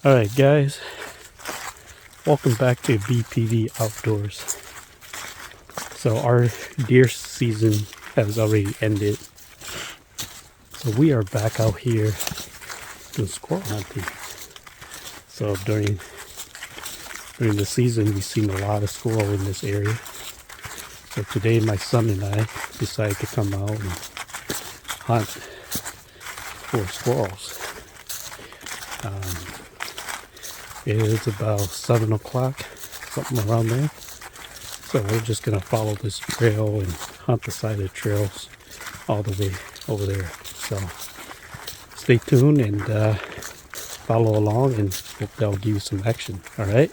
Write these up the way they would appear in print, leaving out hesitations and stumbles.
Alright guys, welcome back to BPV Outdoors. So our deer season has already ended. So we are back out here doing squirrel hunting. So during the season we've seen a lot of squirrel in this area. So today my son and I decided to come out and hunt for squirrels. It is about 7 o'clock, something around there. So we're just gonna follow this trail and hunt the side of the trails all the way over there. So stay tuned and follow along, and hope that'll give you some action. All right.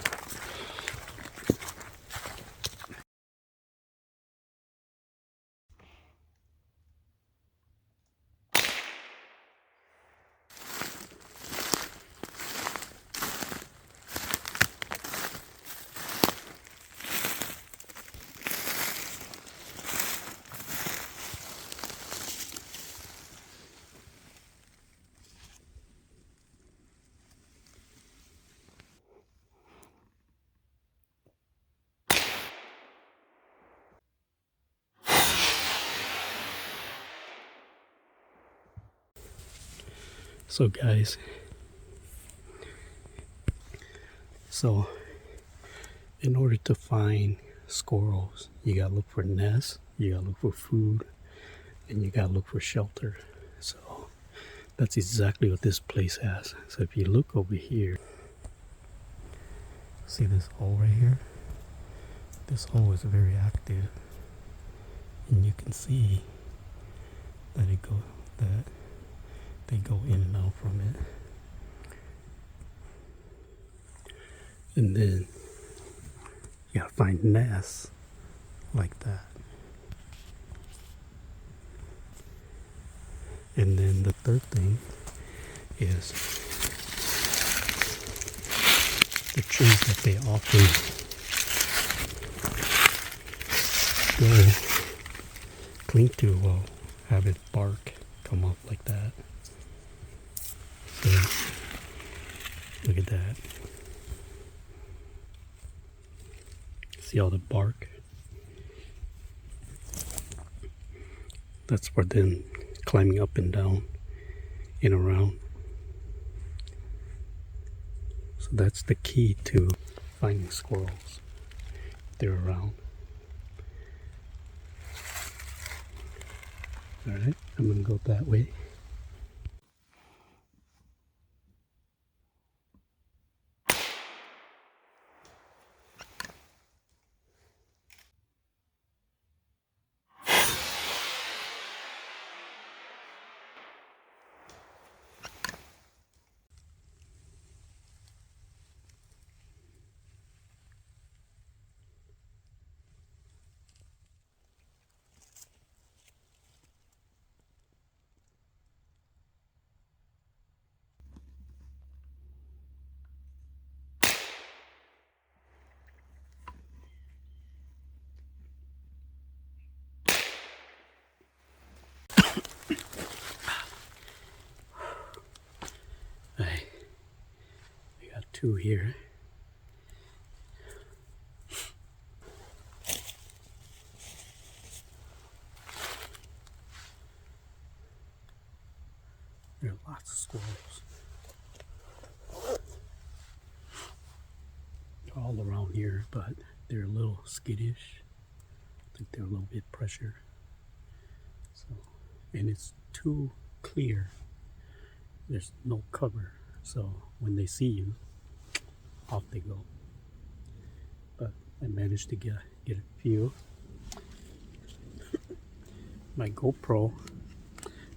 So guys, in order to find squirrels, you gotta look for nests, you gotta look for food, and you gotta look for shelter. So that's exactly what this place has. So if you look over here, see this hole right here? This hole is very active, and you can see that they go in and out from it. And then you gotta find nests like that. And then the third thing is the trees that they often go cling to will have its bark come up like that. So look at that. See all the bark? That's for them climbing up and down and around. So that's the key to finding squirrels. They're around. Alright, I'm gonna go that way. Alright, we got two here. There are lots of squirrels. They're all around here, but they're a little skittish. I think they're a little bit pressured. So, and it's too clear. There's no cover. So when they see you, off they go. But I managed to get a few. My GoPro,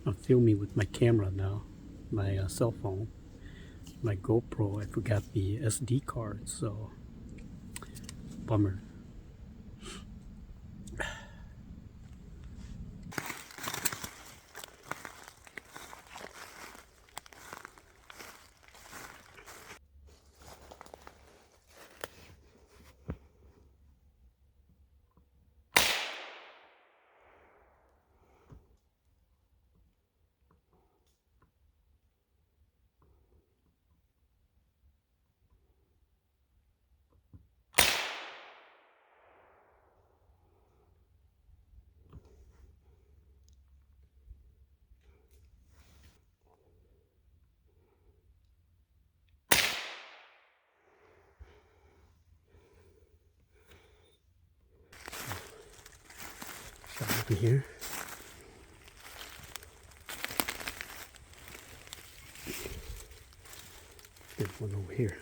I'm filming with my camera now, my cell phone. My GoPro, I forgot the SD card, so bummer. open here. There's one over here.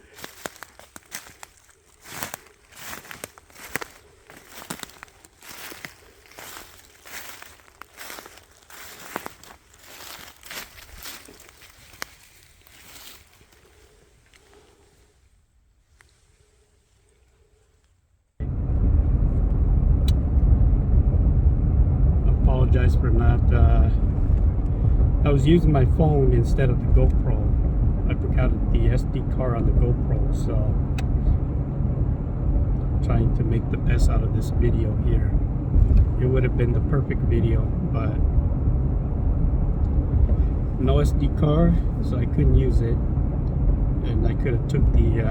Apologize for not I was using my phone instead of the GoPro. I forgot the SD card on the GoPro, so trying to make the best out of this video here. It would have been the perfect video, but no SD card, so I couldn't use it. And I could have took the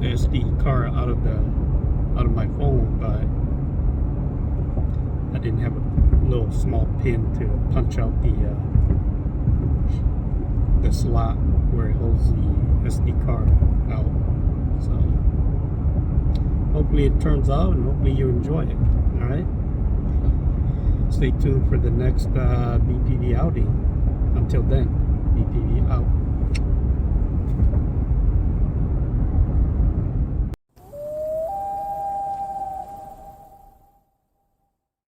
SD card out of my phone, but I didn't have a little small pin to punch out the slot where it holds the SD card out. So hopefully it turns out, and hopefully you enjoy it. All right. Stay tuned for the next BPV outing. Until then, BPV out.